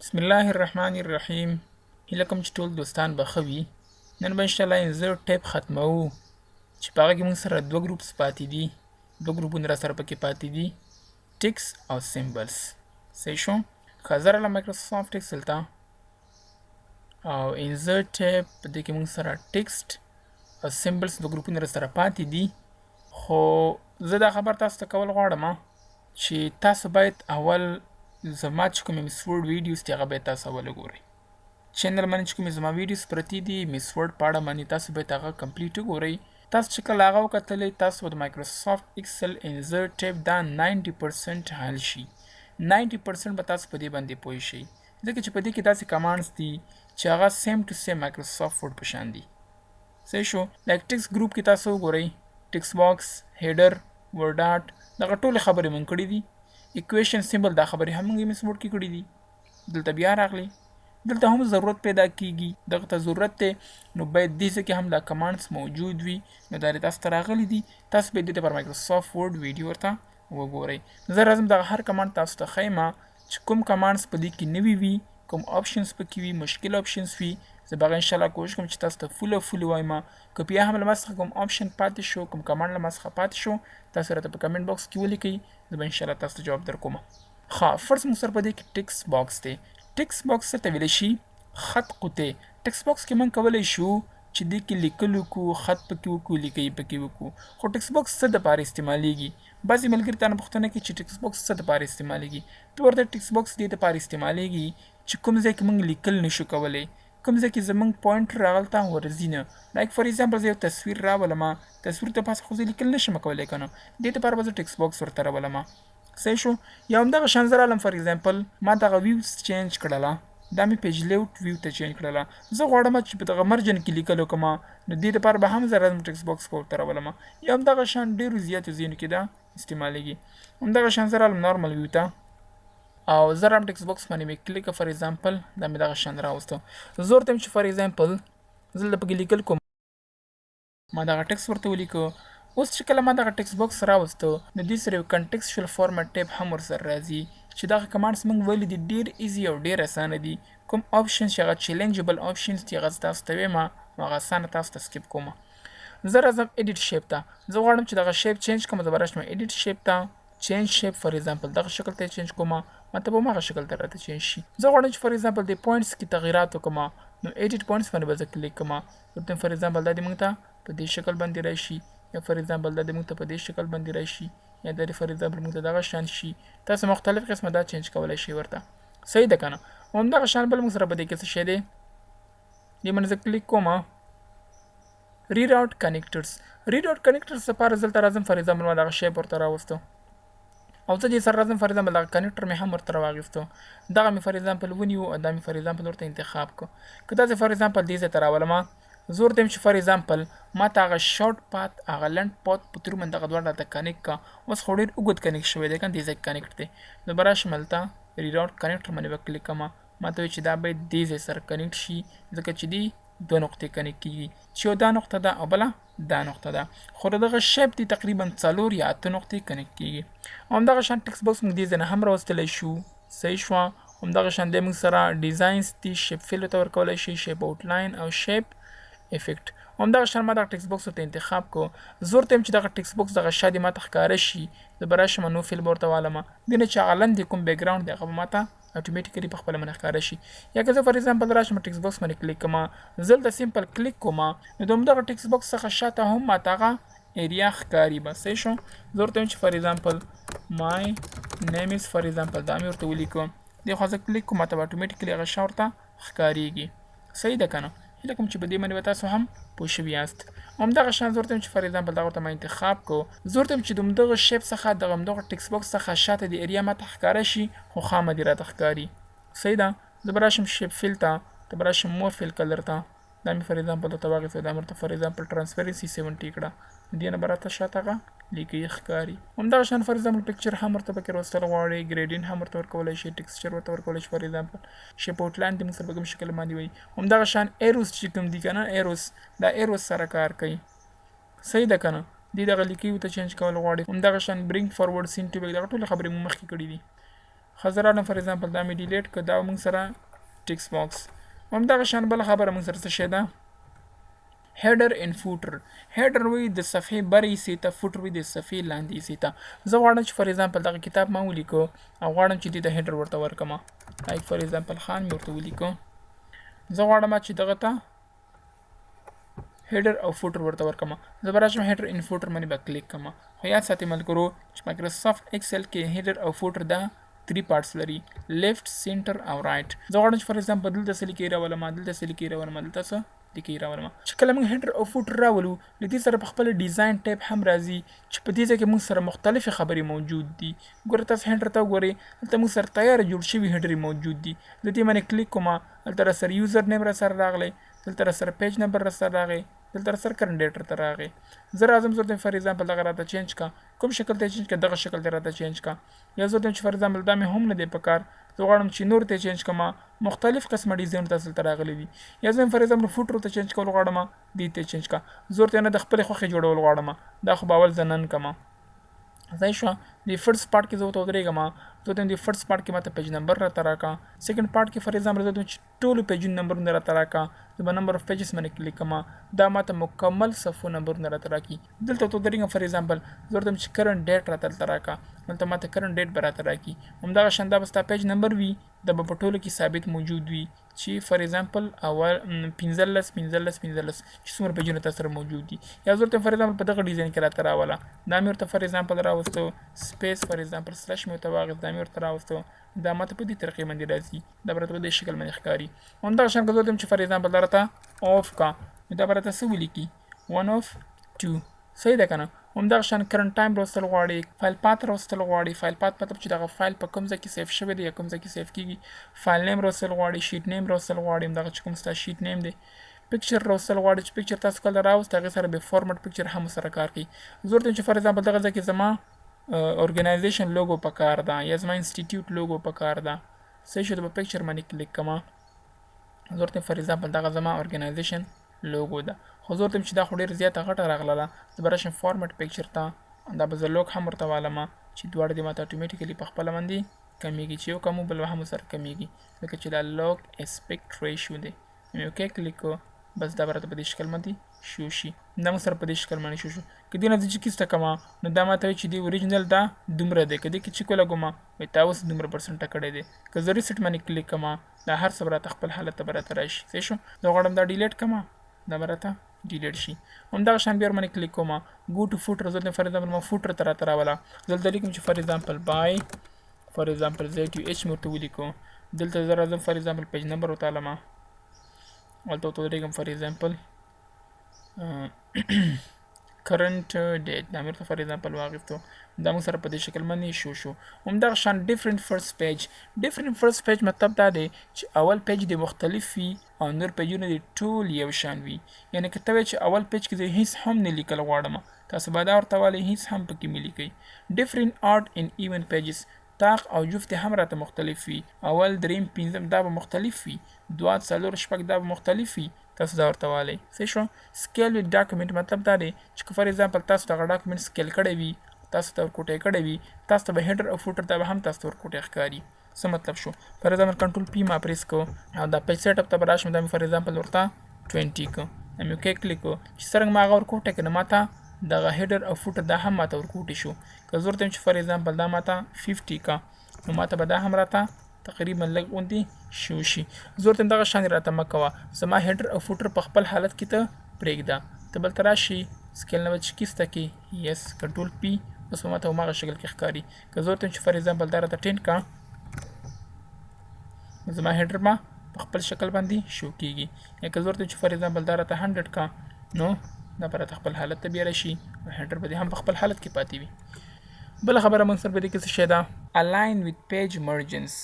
بسم الله الرحمن الرحیم. هیله کوم چې ټول دوستان به ښه وي. نن به انشاءالله انزر ټیپ ختموو چې په هغه کې موږ سره دوه ګروپس پاتې دي. دوه ګروپونه را سره پکې پاتې دي، ټیکس او سیمبلز. صحیح شو؟ ښه زه راغلم مایکروسافټ ایکسل ته او انزر ټیپ په دې کې موږ سره ټیکسټ او سیمبلز دوه ګروپونه را سره پاتې دي. خو زه دا خبر تاسو ته کول غواړم چې تاسو باید اول زما چې کومې مس ورډ ویډیوز دي هغه باید تاسو اول وګورئ. چینل باندې چې کومې زما ویډیوز پرتې دي مس ورډ په اړه باندې تاسو باید هغه کمپلیټ وګورئ. تاسو چې کله هغه وکتلئ تاسو به د مایکروسافټ ایکسل انزر ټیپ دا 90% حل شي. 90% به تاسو په دې باندې پوه شئ، ځکه چې په دې کې داسې کمانډز دي چې هغه سیم ټو سیم مایکروسافټ ورډ په شان دي. صحیح شو؟ لایک ټیکس ګروپ کې تاسو وګورئ، ټیکس باکس، هیډر، ورډ آرټ، دغه ټولې خبرې موږ کړي دي. اکویشن سیمبل دا خبرې هم موږ مس ورډ کې کړي دي. دلته بیا راغلی، دلته هم ضرورت پیدا کیږي، دغه ته ضرورت دی، نو باید دې ځای کې هم دا کمانډس موجود وي. نو دا تاسو ته راغلي دي، تاسو باید دې ته پر مایکروسافټ ورډ ویډیو ورته وګورئ. زه راځم دغه هر کمانډ تاسو ته ښیم چې کوم کمانډس په دې کې نوي وي، کوم آپشنز پکې وي، مشکل آپشنز وي. زه به هغه انشاءالله کوشش کوم چې تاسو ته فول وایم. که بیا هم له ما څخه کوم آپشن پاتې شو، کوم کمانډ له ما څخه پاتې شو، تاسو راته په کمنټ باکس کې ولیکئ، زه به انشاءالله تاسو ته جواب درکوم. ښه فرست موږ سره په دې کې ټیکس باکس دی. ټیکس باکس څه ته ویلی شي؟ خط قطې. ټیکس باکس کې موږ کولی شو چې دې کې لیکل وکړو، خط پکې وکړو، لیکئ پکې وکړو. خو ټیکس باکس څه دپاره استعمالیږي؟ بعضې ملګري تا نه پوښتنه کوي چې ټیکس باکس څه دپاره استعمالیږي؟ ته ورته ټیکس باکس دې دپاره استعمالیږي چې کوم ځای کې موږ لیکل نشو کولی، کوم ځای کې زموږ پوینټر هغلته ورځي نه. لایک فار ایگزامپل زه یو تصویر راولمه، تصویر ته پاسه خو زه لیکل نشم کولی که نه، دې دپاره به زه ټیکس باکس ورته راولمه. صحیح شو؟ یا همدغه شان زه رالم فار ایگزامپل ما دغه ویوز چینج کړله، دا مې پیج لیوټ ویو ته چینج کړله، زه غواړم چې په دغه مرجن کې لیکل وکړم، نو دې دپاره به هم زه راځم ټیکس باکس به ورته راولم. یا همدغه شان ډېرو زیاتو ځایونو کې دا استعمالیږي. همدغه شان زه رالم نارمل ویو ته او زه رالم ټیکس باکس باندې مې کلیک فار ایگزامپل دا مې دغه شان راوسته. زه ورته یم چې فار ایگزامپل زه دلته پکې لیکل کوم، ما دغه ټیکس ورته ولیکو. اوس چې کله ما دغه ټیکس باکس راوسته نو دې سره یو کنټکسچوال فارمټ ټیپ هم ورسره راځي چې دغه کمانډس موږ ویلي دي ډېر ایزي او ډېر اسانه دي. کوم آپشنز چې هغه چیلنجبل آپشنز دي هغه زه تاسو ته ویم، هغه اسانه تاسو ته سکیپ کوم. زه راځم ایډیټ شیپ ته، زه غواړم چې دغه شیپ چینج کړم، زه به راشم ایډیټ شیپ ته، چینج شیپ فار ایگزامپل دغه شکل ته چینج کوم، مطلب هماغه شکل ته راته چینج شي. زه غواړم چې فار ایگزامپل د پوینټس کې تغیرات وکړم، نو ایډیټ پوینټس باندې به زه کلیک کوم. ورته فار ایگزامپل دا دې موږ ته په دې شکل باندې راشي، یا فار ایگزامپل دا دې موږ ته په دې شکل باندې راشي، یا دا دې فار ایگزامپل موږ ته دغه شان شي. تاسو مختلف قسمه دا چینج کولی شئ ورته. صحیح ده که نه؟ همدغه شان بل موږ سره په دې کې څه شی دی، دې باندې زه کلیک کوم، ریراوټ کنیکټرز. ریراوټ کنیکټرز لپاره زه دلته راځم، فار ایگزامپل ما دغه شیپ ورته راوستو او زه دې سره راځم، فار ایگزامپل دغه کنیکټر مې هم ورته راواخیستو، دغه مې فار ایگزامپل ونیو او دا مې فار ایگزامپل ورته انتخاب کړو. که داسې فار ایگزامپل دې ځای ته راولمه، زه ورته یم چې فار ایگزامپل ما ته هغه شارټ پات هغه لنډ پات په ترو باندې دغه دواړه راته کنیکټ کړه. اوس خو ډېر اوږد کنیکټ شوی دی که نه، دې ځای کې کنیکټ دی. نو به راشم هلته ریراوټ کنیکټر باندې به کلیک کوم، ما ته وایي چې دا باید دې ځای سره کنیکټ شي، ځکه چې دې دوه نقطې کنیکټ کېږي، چې یو دا نقطه ده او بله دا نقطه ده، خو د دغه شیپ دي تقریبا 4 یا 8 نقطې کنیکټ کېږي. همدغه شان ټیکس باکس موږ دې ځای نه هم راوستلی شو. صحیح شوه؟ همدغه شان دی موږ سره ډیزاینز دي، شیپ فیل ورته ورکولی شي، شیپ آوټلاین او شیپ افیکټ. همدغه شان ما دغه ټیکس باکس ورته انتخاب کړو، زه ورته یم چې دغه ټیکس باکس دغه شا دې ما ته ښکاره شي، زه به راشم نو فیل به ورته والم، دې نه چې هغه لاندې کوم بیکګراونډ دی هغه به ما ته اتوماتیکلي په خپله باندې ښکاره شي. یا که زه فار ایگزامپل راشم ټیکس باکس باندې کلیک کوم، زه دلته سمپل کلیک کوم، نو د همدغه ټیکس باکس څخه شاته هم ما ته هغه ایریا ښکاري به. صحیح شو؟ زه ورته یم چې فار ایگزامپل مای نیم از فار ایگزامپل دا مې ورته ولیکو، دې خوا زه کلیک کوم، ما ته به اتوماتیکلي هغه شا ورته ښکارېږي. صحیح ده که نه؟ هیله کوم چې په دې باندې به تاسو هم پوه شوي یاست. همدغه شان زه ورته یم چې فار ایگزامپل دغه ورته ما انتخاب کړو، زه ورته یم چې د همدغه شیپ څخه دغه همدغه ټیکس باکس څخه شاته د ایریا ما ته ښکاره شي، خو خامه دې راته ښکاري. صحیح ده؟ زه به راشم شیپ فیل ته، ته به راشم مور فیل کلر ته، دا مې فار ایگزامپل درته واخیسته، دا مې ورته فار ایگزامپل ټرانسپیرنسي 70 کړه، دې نه به راته شاته هغه لیکي ښکاري. همدغه شان فار ایگزامپل پکچر هم ورته پکې راوستل غواړئ، ګریډینټ هم ورته ورکولی شئ، ټیکسچر ورته ورکولی شئ، فار ایگزامپل شیپ آوټلاین دې موږ سره په کوم شکل باندې وایي. همدغه شان ایروز چې کوم دي که نه، ایروز دا ایروز سره کار کوي. صحیح ده که نه؟ دې دغه لیکي ورته چینج کول غواړي. همدغه شان برینګ فارورډ سین ټو بیک، دغه ټولې خبرې مو مخکې کړي دي. خزرانه فار ایگزامپل دا مې ډیلیټ کړ دا موږ سره ټیکس باکس همدغه شان بله خبره موږ سره څه شی ده هیډر ان فوټر هیډر وی د صفحې بر حصې ته فوټر وی د صفحې لاندې حصې ته زه غواړم چې فار ایگزامپل دغه کتاب ما ولیکو او غواړم چې دې ته هیډر ورته ورکړم لایک فار ایگزامپل خان مې ورته ولیکو زه غواړم چې دغه ته هیډر او فوټر ورته ورکړم زه به راشم هیډر ان فوټر باندې به کلیک کوم خو یاد ساتئ ملګرو چې مایکروسافټ ایکسل کې هیډر او فوټر دا 3 پارټس لري لیفت سینټر او رائټ زه غواړم چې فار ایگزامپل دلته څه لیکي راولم دلته څه لیکي راولم دلته څه لیکي راولم چې کله موږ هیډر او فوټر راولو له دې سره په خپل ډیزاین ټیب هم راځي چې په دې ځای کې موږ سره مختلفې خبرې موجود دي ګوره تاسو هیډر ته وګورئ هلته موږ سره تیاره جوړ شوي هیډر موجود دي د دې باندې کلیک کوم هلته را سره یوزر نیم را سره راغلی دلته را سره پیج نمبر را سره راغی دلته را سره کرنټ ډیټر ته راغی زه راځم زه ورته فار ایگزامپل دغه راته چینج کا کوم شکل ته چینج کا دغه شکل ته راته چینج کا یا زه ورته چې فار ایگزامپل دا مې هم نه دی پکار زه غواړم چې نور ته چینج کړم مختلف قسمه ډیزاین تاسو ته راغلي دي یا زه فار ایگزامپل فوټر ته چینج کول غواړم دې ته چینج کا زه ورته نه د خپل خوښې جوړول غواړم دا خو باول زه نن کما صحیح شو د فرست پارت کې زه ورته ودرېږم زه ورته د فرست پارت کې ماته پیج نمبر راته راکړه سیکنډ پارت کې فار ایگزامپل زه ورته چې ټولو پیجونو نمبرونه راته راکړه زه به نمبر اف پیجز باندې کلیک کوم دا ماته مکمل صفحو نمبرونه راته راکړي دلته ورته ودرېږم فار ایگزامپل زه ورته چې کرنټ ډیټ راته دلته راکړه دلته ماته کرنټ ډیټ به راته راکړي همدغه شان دا به ستا پیج نمبر وي دا به په ټولو کې ثابت موجود وي چې فار ایگزامپل اول 15 چې څومره پیجونه تاسو سره موجود دي یا زه ورته فار ایگزامپل په دغه ډیزاین کې راته راوله دا مې ورته فار ایگزامپل راوستو سپیس فار ایگزامپل سلش مې ورته واخیست دا مې ورته راوستو دا ماته په دې طریقې باندې راځي دا به راته په دې شکل باندې ښکاري همدغه شان که زه ورته چې فار ایگزامپل دا راته آف کا نو دا به راته څه ولیکي 1 of 2 صحیح ده که نه همدغه شان کرنټ ټایم راوستل غواړي فایل پات راوستل غواړي فایل پات مطلب چې دغه فایل په کوم ځای کې سیف شوی دی یا کوم ځای کې سیف کېږي فایل نیم راوستل غواړي شیټ نیم راوستل غواړي همدغه چې کوم ستا شیټ نیم دی پکچر راوستل غواړي چې پکچر تاسو کله راوست هغې سره به فارمټ پکچر هم سره کار کوي زه ورته چې فار ایگزامپل دغه ځای کې زما ارګنایزیشن لوګو په کار ده یا زما انسټیټیوټ لوګو په کار ده صحیح شو د په پکچر باندې کلیک کوم زه ورته فار ایگزامپل دغه زما ارګنایزیشن لوګو ده خو زه ورته چې دا خو ډېر زیاته غټه راغله زه به راشم فارمټ پکچر ته دا به زه لوګ هم ورته والم چې دواړه دې ماته اتومیټیکلي په خپله باندې کمیږي چې یو کمو بل هم سره کمیږي لکه چې دا لوګ اسپیکټ ریشیو دی مې اوکې کلیک کو بس دا به راته په دې شکل باندې شو شي دا موږ سره په دې شکل باندې شو که دې نه زه چې کیسته کوم نو دا ماته وایي چې دی اوریجنل دا دومره دی که دې کې چیک ولګوم وایي تا اوس دومره پرسنټه کړی دی که زه ریسټ باندې کلیک کوم دا هر څه به راته خپل حالت ته به راته راشي صحیح شو زه غواړم دا ډیلیټ کوم دا به راته ډیلیټ شي همدغه شان بیا ورباندې کلیک کوم ګو ټو فوټر زه فار ایگزامپل ما فوټر ته راته راوله دلته لیکم چې فار ایگزامپل بای فار ایگزامپل ZUH مې ورته ولیکو دلته زه راځم فار ایگزامپل پیج نمبر ورته علم هلته ورته ودرېږم فار ایگزامپل کرنټ ډیټ دا مې ورته فار ایگزامپل واخیستو دا موږ سره په دې شکل باندې شو همدغه شان ډیفرنٹ فرست پیج مطلب دا دی چې اول پیج د مختلف وي او نور پیجونه د ټول یو شان وي یعنې که ته وایې چې اول پیج کې زه هیڅ هم نه لیکل غواړم تاسو به دا ورته وایئ هیڅ هم پکې مې لیکئ ډیفرنٹ آرټ ان ایون پیجز طاق او جفت هم راته مختلف وي اول دریم پنځم دا به مختلف وي دوه څلور شپږ دا به مختلف وي تاسو دا ورته والی صحیح شو سکیل ویت ډاکومنټ مطلب دا دی چې که فار ایگزامپل تاسو دغه ډاکومنټ سکیل کړی وي تاسو ته ورکوټی کړی وي تاسو ته به هیډر او فوټر ته به هم تاسو ته ورکوټی ښکاري څه مطلب شو فار ایگزامپل کنټرول پی ما پریس کو او دا پیج سیټ اپ ته به راشم دا مې فار ایگزامپل ورته 20 کو مې اوکې کلیک کو چې څرنګه ما هغه ورکوټی که نه ماته دغه هیډر او فوټر دا هم ماته ورکوټی شو که زه ورته چې فار ایگزامپل دا ماته 50 کا نو ماته به دا هم راته تقریبا لږ غوندې شو شي زه ورته دغه شان راته مه کوه زما هیډر او فوټر په خپل حالت کې ته پرېږده ته بلته راشي سکیل نه به چې کیسته کې یس کنټرول پی اوس به ماته هماغه شکل کې ښکاري که زه ورته چې فار ایگزامپل دا راته 10 کا زما هیډر ما په خپل شکل باندې شو کېږي یا که زه ورته چې فار ایگزامپل دا راته 100 کا نو دا به راته خپل حالت ته بیا راشي او هیډر به دې هم په خپل حالت کې پاتې وي بله خبره موږ سره په دې کې څه شی ده الاین ویت پیج مرجنس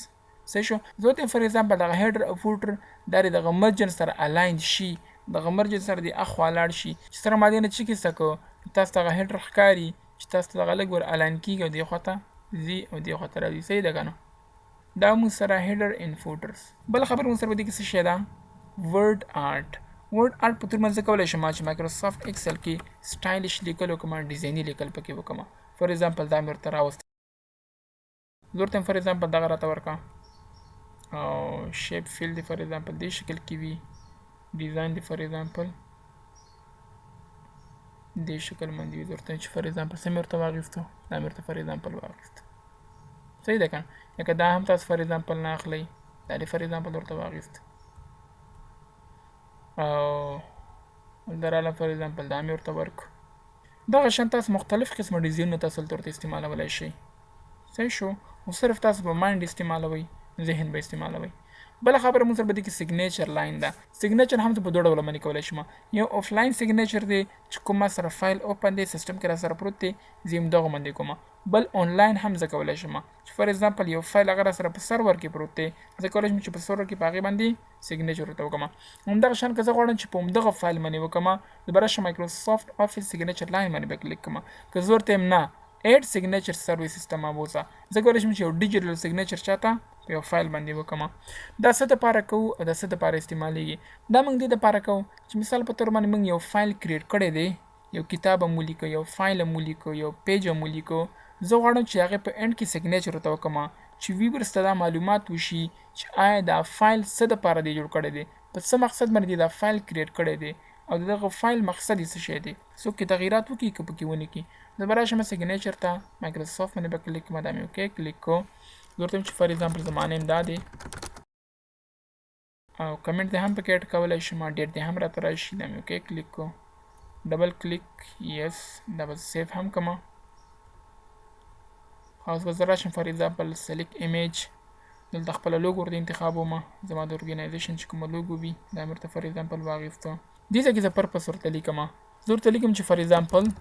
صحیح شو زه ورته فار ایگزامپل دغه هیډر او فوټر دا دغه مرجن سره الاین شي دغه مرجن سره د اخوا لاړ شي چې سره ما دې نه چې کیسته کو تاسو دغه هیډر ښکاري چې تاسو دغه لږ ور الاین کېږي او دې خوا ته ځي او دې خوا ته راځي صحیح ده که نه دا موږ سره هیډر ان فوټرز بله خبره موږ سره په دې کې څه شی ده ورډ آرټ په تور منځ کولی شم چې مایکروسافټ ایکسل کې سټایلش لیکل وکړم ډیزایني لیکل پکې وکړم فار ایگزامپل دا مې ورته راوست زه ورته فار ایگزامپل دغه راته ورکړه او شیپ فیل دی فار ایگزامپل دې شکل کې وي ډیزاین دی فار ایگزامپل دې شکل باندې وي. زه ورته چې فار ایگزامپل څه مې ورته واخیستو دا مې ورته فار ایگزامپل واخیست صحیح ده که نه لکه دا هم تاسو فار ایگزامپل نه اخلئ دا دې فار ایگزامپل ورته واخیست او دراله فار ایگزامپل دا مې ورته ورکړو. دغه شان تاسو مختلف قسمه ډیزاینونه تاسو دلته ورته استعمالولی شئ صحیح شو خو صرف تاسو به مایند استعمالوئ ذهن به استعمالوئ. بله خبره موږ سره په دې کې سیګنیچر لاین ده. سیګنیچر هم زه په دوه ډوله باندې کولی شم. یو آفلاین سیګنیچر دی چې کوم ما سره فایل اوپن دی سیسټم کې را سره پروت دی زه یې همدغه باندې کوم. بل آنلاین هم زه کولی شم چې فار ایگزامپل یو فایل هغه را سره په سرور کې پروت دی زه کولی شم چې په سرور کې په هغې باندې سیګنیچر ورته وکړم. همدغه شان که زه غواړم چې په همدغه فایل باندې وکړم زه به راشم مایکروسافټ افیس سیګنیچر لاین باندې به کلیک کړم. که زه ورته یم نه ایډ سیګنیچر سروس سیسټم ابوسه زه کولی شم چې یو ډیجیټل سیګنیچر چاته په یو فایل باندې وکړم. دا څه دپاره کوو او دا څه دپاره استعمالیږي دا موږ دې دپاره کوو چې مثال په طور باندې موږ یو فایل کریټ کړی دی یو کتاب هم ولیکو یو فایل هم ولیکو یو پیج هم ولیکو زه غواړم چې هغې په اینډ کې سیګنیچر ورته وکړم چې ویورس ته دا معلومات وشي چې آیا دا فایل څه دپاره دی جوړ کړی دی په څه مقصد باندې دا فایل کریټ کړی دی او دغه فایل مقصد یې څه شی دی څوک یې تغییرات وکړي که پکې ونه کړي. زه به راشم سیګنیچر ته مایکروسافټ باندې به کلیک کړم دا مې اوکې کلیک کړو. زه ورته چې فار ایگزامپل زما نیم دا دی او کمنټ دې هم پکې اډ کولی شم ډیټ دې هم راته راشي دا مې اوکې کلیک کړو ډبل کلیک یس دا به سیف هم کړم. اوس به زه راشم فار ایگزامپل سلیکټ ایمیج دلته خپله لوګو ورته انتخابوم زما د ارګنایزیشن چې کومه لوګو وي دا مې ورته فار ایگزامپل واخیسته. دې ځای کې زه پرپس ورته لیکم زه ورته لیکم چې فار ایگزامپل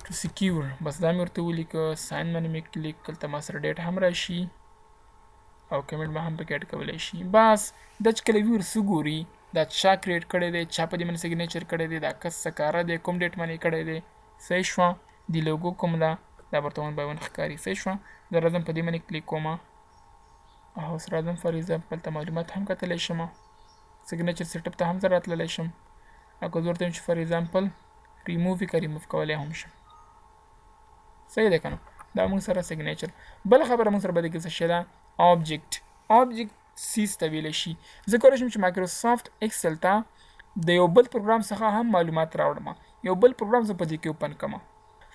to secure بس دا مې ورته ولیکه ساین باندې مې کلیک دلته ما سره ډیټ هم راشي او کمنټ به هم پکې اډ کولی شي. بس دا چې کله ویورس وګوري دا چا کریټ کړی دی چا په دې باندې سیګنیچر کړی دی دا کس څه کاره دی کوم ډیټ باندې کړی دی صحیح شوه د لوګو کوم ده دا ورته ون بای ون ښکاري صحیح شوه. زه راځم په دې باندې کلیک کوم او اوس راځم فار ایگزامپل ته معلومات هم کتلی شم سیګنیچر سیټ اپ ته هم زه راتللی شم او که زه ورته چې فار ایگزامپل ریموو یې که ریموو کولی هم شم صحیح ده که نه دا موږ سره سیګنیچر. بله خبره موږ سره به دې کې څه شی ده آبجیکټ سیز ته ویلی شي. زه کولی شم چې مایکروسافټ ایکسل ته د یو بل پروګرام څخه هم معلومات راوړم یو بل پروګرام زه په دې کې اوپن کړم.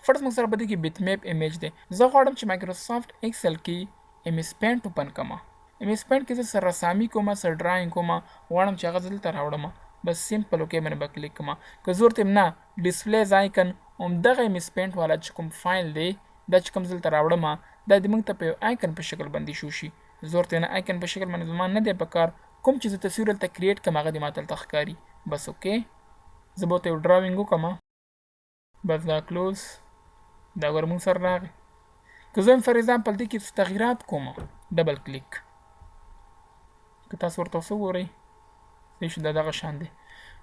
فرض موږ سره په دې کې بیت میپ ایمیج دی زه غواړم چې مایکروسافټ ایکسل کې ایم ایس پینټ اوپن کړم. ایم ایس پینټ کې زه سر رسامي کوم سر ډرایینګ کوم غواړم چې هغه زه دلته راوړم بس سمپل اوکې باندې به کلیک کړم. که زه ورته نه ډسپلیز آیکن همدغه ایم ایس پینټ والا چې کوم فایل دی دا چې کوم زه دلته راوړم دا د موږ ته په یو آیکن په شکل باندې شو شي. زه ورته نه آیکن په شکل باندې زما نه دی په کار کوم چې زه تصویر دلته کریټ کړم هغه دې ما دلته ښکاري بس اوکې. زه به ورته یو ډراوینګ وکړم بس دا کلوز دا ور موږ سره راغی. که زه فار ایگزامپل دې کې تغییرات کوم ډبل کلیک که تاسو ورته څه وګورئ صحیح شو دا دغه شان دی.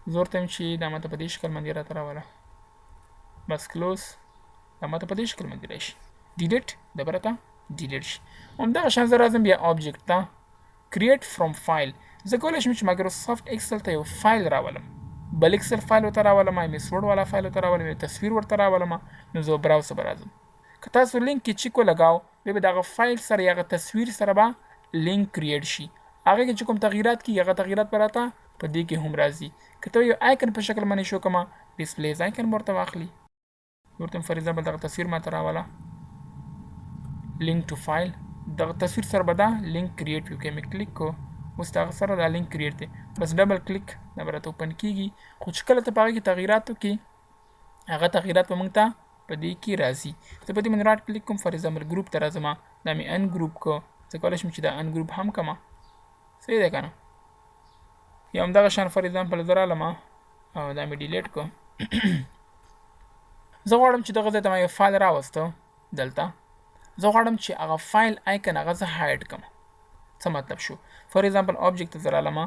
زه ورته یم چې دا ماته په دې شکل باندې راته راوله بس کلوز دا ماته په دې شکل باندې راشي ډیلیټ دا به راته ډیلیټ شي. همدغه شان زه راځم بیا آبجیکټ ته کریټ فرام فایل زه کولی شم چې مایکروسافټ ایکسل ته یو فایل راولم بل ایکسل فایل ورته راولم ایم ایس ورډ والا فایل ورته راولم یو تصویر ورته راولم نو زه براوزر به راځم. که تاسو لینک کې چیک ولګاو بیا به دغه فایل سره یا هغه تصویر سره به لینک کریټ شي هغې کې چې کوم تغییرات کېږي هغه تغییرات به راته په دې کې هم راځي. که ته یو آیکن په شکل باندې شو کړمه ډسپلیز آیکن به ورته واخلي ورته فار ایگزامپل دغه تصویر ماته راوله لینک ټو فایل دغه تصویر سره به دا لینک کریټ وي که مې کلیک کو اوس دغه سره دا لینک کریټ دی بس ډبل کلیک دا به راته اوپن کېږي. خو چې کله ته په هغې کې تغییرات وکړي هغه تغییرات به موږ ته په دې کې راځي. زه په دې باندې راټ کلیک کوم فار ایگزامپل ګروپ ته راځم دا مې ان ګروپ کو زه کولی شم چې دا ان ګروپ هم کړم صحیح ده که نه. یا همدغه شان فار ایگزامپل زه رالم او دا مې ډیلیټ کو زه غواړم چې دغه ځای ته ما یو فایل راوسته دلته زه غواړم چې هغه فایل آیکن هغه زه هایډ کړم څه مطلب شو. فار ایگزامپل آبجیکټ ته زه رالم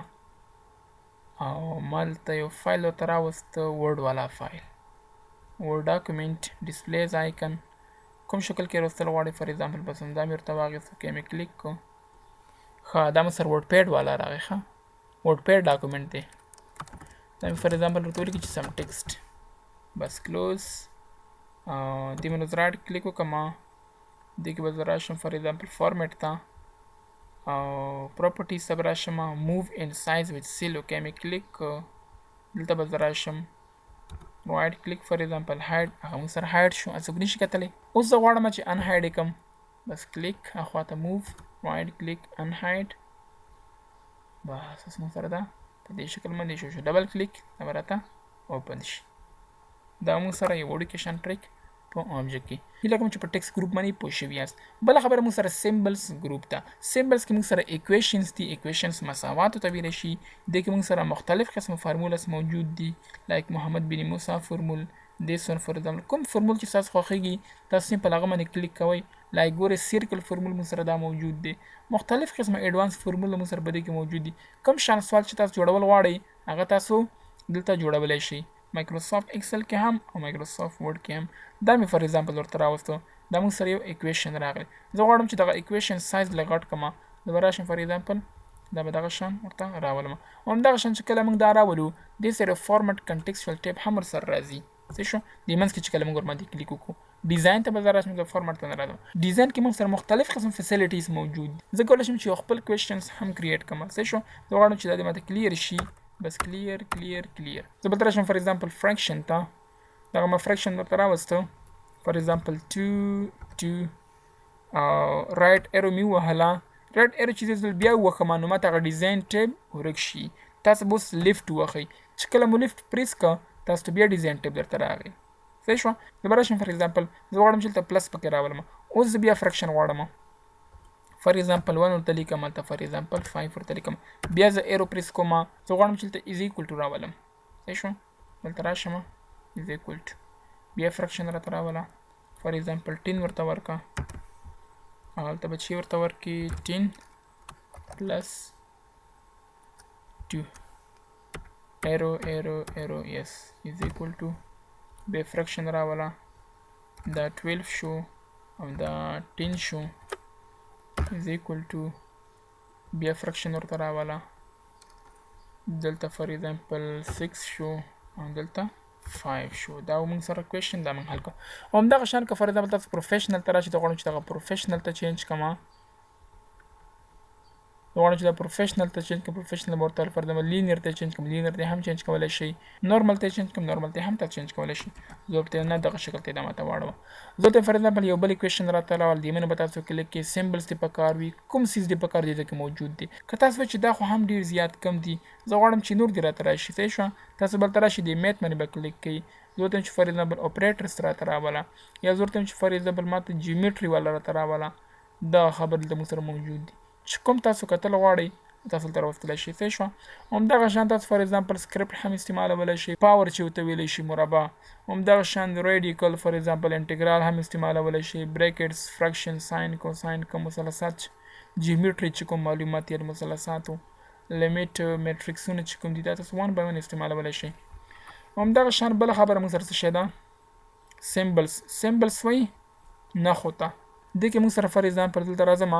او ما دلته یو فایل ورته راوسته ورډ والا فایل ورډ ډاکومنټ ډسپلیز آیکن کوم شکل کې راوستل غواړئ فار ایگزامپل بس همدا مې ورته واخیسته که مې کلیک کو ښه دا مې سر ورډ پیډ والا راغی ښه ورډ پیډ ډاکومنټ دی دا مې فار ایگزامپل ورته ولیکي چې سم ټیکسټ بس کلوز دې باندې زه راټ کلیک وکړم دې کې به زه راشم فار ایگزامپل فارمیټ ته او پراپرټیز ته به راشم موو ان سایز ویت سیل اوکې مې کلیک دلته به زه راشم رایټ کلیک فار ایگزامپل هایډ هغه موږ سره هایډ شو څوک نشي کتلی اوس زه غواړم چې ان هایډ یې کړم بس کلیک اخوا ته موو رایټ کلیک ان هایډ بس اوس موږ سره دا په دې شکل باندې شو ډبل کلیک دا به راته اوپن شي دا موږ سره یو وډیکیشن ټریک په آبجیکټ کې هیله کوم چې په ټیکس ګروپ باندې پوه شوي یاست بله خبره موږ سره سیمبلز ګروپ ده سیمبلز کې موږ سره ایکویشنز دي ایکویشنز مساواتو ته ویلی شي دې کې موږ سره مختلف قسم فارمولس موجود دي لایک محمد بن موسی فارمول this one for example کوم فارمول چې تاسو خوښیږي تاسو په هغه باندې کلیک کوئ لایک ګوره سرکل فارمول موږ سره دا موجود دی مختلف قسمه ایډوانس فارمول موږ سره په دې کې موجود دي کوم شان سوال چې تاسو جوړول غواړئ هغه تاسو دلته جوړولی شئ مایکروسافټ ایکسل کې هم او مایکروسافټ ورډ کې هم دا مې فار ایگزامپل ورته راوستو دا موږ سره یو ایکویشن راغلی زه غواړم چې دغه ایکویشن سایز لږ غټ کړم زه به راشم فار ایگزامپل دا به دغه شان ورته راولم همدغه شان چې کله موږ دا راولو دې سره فارمټ کنټکسچوال ټیپ هم ورسره راځي څه شو دې منځ کې چې کله موږ ورباندې کلیک وکړو ډیزاین ته به زه راشم د فارمټ ته نه راځم ډیزاین کې موږ سره مختلف قسم فیسیلیټیز موجود دي زه کولی شم چې یو خپل کوېشنز هم کریټ کړم څه شو زه غواړم چې دا دې ماته کلیر شي بس کلیر زه بلته راشم فار ایگزامپل فریکشن ته دغه ما فریکشن درته راوسته فار ایگزامپل 2 رایټ ایرو مې ووهله رایټ ایرو چې زه بیا ووښم نو ماته هغه ډیزاین ټیب ورک شي تاسو به اوس لیفټ ووهئ چې کله مو لیفټ پریس کړه تاسو ته بیا ډیزاین ټیب درته راغی صحیح شوه زه به راشم فار ایگزامپل زه غواړم چې دلته پلس پکې راولم اوس زه بیا فریکشن غواړم فار ایگزامپل 1 ورته لیکم هلته فار ایگزامپل 5 ورته لیکم بیا زه ایرو پریس کوم زه غواړم چې دلته از ایکول ټو راولم صحیح شو دلته راشم از ایکول ټو بیا فریکشن راته راوله فار ایگزامپل 10 ورته ورکړه هلته به چې ورته ورکړي 10 پلس 2 ایرو یس از ایکول ټو بیا فریکشن راوله دا 12 شو او دا 10 شو is equal to بیا فریکشن ورته راوله دلته فار ایگزامپل 6 شو او دلته 5 شو دا موږ سره کوېشن دا موږ حل کړو او همدغه شان که فار ایگزامپل تاسو پروفیشنل ته راشئ ته غواړم چې دغه پروفیشنل ته چینج کړم غواړم چې دا پروفیشنل ته چینج کړم پروفیشنل به ورته فار ایگزامپل لینیر ته چینج کړم لینیر ته هم چینج کولی شئ نارمل ته چینج کړم نارمل ته هم ته چینج کولی شئ زه ورته نه دغه شکل ته دا ماته واړوم زه ته فار ایگزامپل یو بل ایکویشن راته راول دې منه به تاسو کلیک کې سیمبلز دې پکار وي کوم سیز دې پکار دي کې موجود دي که تاسو چې دا خو هم ډیر زیات کم دي زه غواړم چې نور دې راته راشي صحیح شوه تاسو بلته راشي دې میت باندې به کلیک کوئ زه ورته چې فار ایگزامپل اپریټرز راته راوله یا زه ورته چې فار ایگزامپل ماته جیومیټري والا راته راوله دا خبر دلته موږ سره موجود دي چې کوم تاسو کتل غواړئ تاسو ته راوستلی شي صحیح شوه همدغه شان تاسو فار ایگزامپل سکرپټ هم استعمالولی شي پاور چې ورته ویلی شي مربع همدغه شان ریډیکل فار ایگزامپل انټګرال هم استعمالولی شي بریکټس فریکشن ساین کوساین کوم مثلثات جیومیټري چې کوم معلومات یې د مثلثاتو لیمیټ میټریکسونه چې کوم دي دا تاسو 1 by 1 استعمالولی شي همدغه شان بله خبره موږ سره څه شی ده سیمبلز وایي نښو ته دې کې موږ سره فار ایگزامپل دلته راځم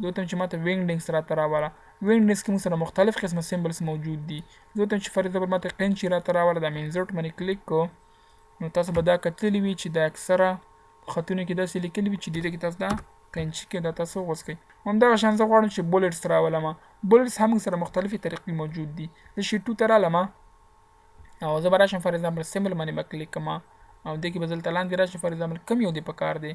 دوته چې ماته وینګډینګس راته راوله وینګډینګس کې موږ سره مختلف قسمه سیمبلز موجود دي دوته چې فار ایگزامپل ماته قینچي راته راوله دا مې انزرټ باندې کلیک کړو نو تاسو به دا کتلي وي چې دا اکثره خطونه کې داسې لیکلي وي چې دې کې تاسو دا قینچي کې دا تاسو غوڅ کړئ همدغه شان زه غواړم چې بولټس راولم بولټس هم موږ سره مختلفې طریقې موجود دي زه شیټ 2 ته رالم او زه به راشم فار ایگزامپل سیمبل باندې به کلیک کړم او دې کې به دلته لاندې راشم فار ایگزامپل کوم یو دې پکار دی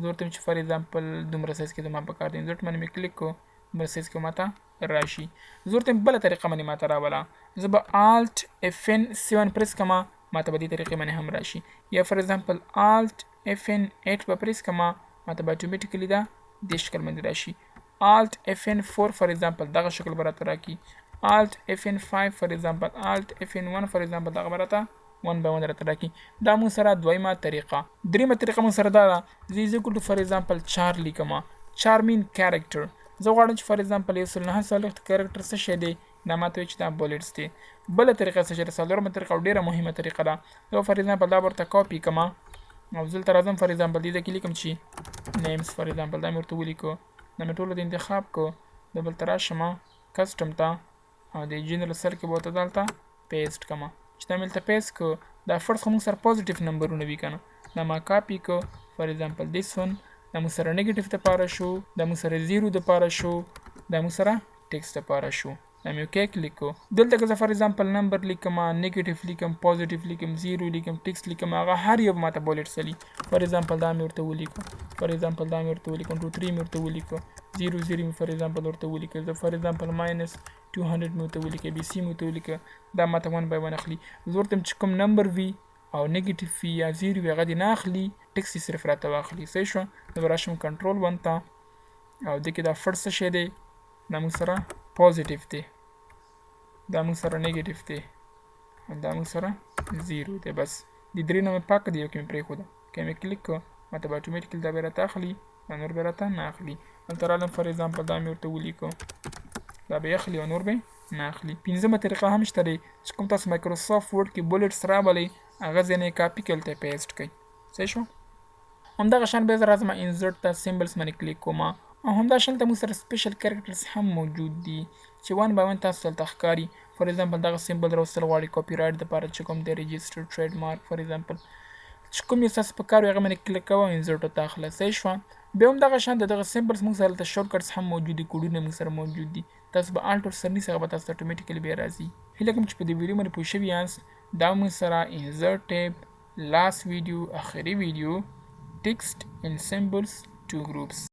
زه ورته چې فار ایگزامپل دومره سایز کې زما پکار دی انزرټ باندې مې کلیک کړو دومره سایز کې ماته راشي زه ورته بله طریقه باندې ماته راوله زه به الټ اف ان 7 پریس کړم ماته به دې طریقې باندې هم راشي یا فار ایگزامپل الټ اف ان 8 به پریس کړم ماته به اتوماتیکلی دا دې شکل باندې راشي الټ اف ان 4 فار ایگزامپل دغه شکل به راته راکړي الټ اف ان 5 فار ایگزامپل الټ اف ان 1 فار ایگزامپل دغه به راته 1 by 1 راته راکړي دا موږ سره دویمه طریقه دریمه طریقه موږ سره دا ده زه از ایکول ټو فار ایگزامپل 4 لیکم 4 مین کیریکټر زه غواړم چې فار ایگزامپل 149 کیریکټر څه شی دی دا ماته وایي چې دا بولټس دی بله طریقه څه شی ده څلورمه طریقه او ډېره مهمه طریقه ده زه فار ایگزامپل دا به ورته کاپي کړم او زه دلته راځم فار ایگزامپل دې ځای کې لیکم چې نیمز فار ایگزامپل دا مې ورته ولیکو دا مې ټولو د انتخاب کړو زه بلته راشم کسټم ته او د جنرال سر کې به ورته دلته پیسټ کړم چې دا مې دلته پیسټ کړو دا فرست خو موږ سره پوزیټیو نمبرونه وي که نه دا ما کاپي کړو فار ایگزامپل دیس ون دا موږ سره نیگیټیو دپاره شو، دا موږ سره 0 دپاره شو، دا موږ سره ټیکس دپاره شو. دا مې اوکې کلیک کو. دلته که زه فار ایگزامپل نمبر لیکم، نیگیټیو لیکم، پوزیټیو لیکم، 0 لیکم، ټیکس لیکم، هغه هر یو ماته بولټس لي. فار ایگزامپل دا مې ورته ولیکو، فار ایگزامپل دا مې ورته ولیکو، 2 3 مې ورته ولیکو، 0 0 مې فار ایگزامپل ورته ولیکو، زه فار ایگزامپل ماینس 200 مې ورته ولیکو، بي سي مې ورته ولیکو. دا ماته 1 by 1 اخلي. زه ورته چې کوم نمبر وي او نیگیټیو وي یا 0 وي هغه دې نه اخلي، ټیکس یې صرف راته واخلي. صحیح شوه. زه به راشم کنټرول 1 ته او دې کې دا فرست څه شی دی، دا موږ سره پوزیټیو دی، دا موږ سره نیگیټیو دی، دا موږ سره 0 دی. بس د درې نه مې پاک دی، یو کې مې پرېښوده. که مې کلیک کړه ماته به اتومیټیکلی دا به راته اخلي، دا نور به راته نه اخلي. دلته رالم فار ایگزامپل دا مې ورته ولیکو، دا به یې اخلي او نور به نه اخلي. پنځمه طریقه هم شته دی چې کوم تاسو مایکروسافټ ورډ کې بولټس رابلئ، هغه ځینې کاپي کړئ دلته پیسټ کړئ. صحیح شو. همدغه شان بیا زه راځم انزرټ ته، سیمبلز باندې کلیک کوم او همدا شان ته موږ سره سپیشل کریکټرز هم موجود دي چې 1 by 1 تاسو دلته ښکاري. فار ایگزامپل دغه سیمبل راوستل غواړي کاپي رایټ دپاره چې کوم دی رجسټر ټریډ مارک فار ایگزامپل چې کوم یې ستاسو په کار وي هغه باندې کلیک کوه او انزرټ ته اخله. صحیح شوه. بیا هم دغه شان دغه سیمبلز موږ سره دلته شورټ کټس هم موجود دي، کوډونه موږ سره موجود دي. تاسو به الټ ور سره نیسئ، هغه به تاسو ته اتومیټیکلی بیا راځي. هیله کوم چې په دې ویډیو باندې پوه شوي یاست. دا موږ سره انزرټ ټیب، لاست ویډیو، آخري ویډیو، text and symbols to groups.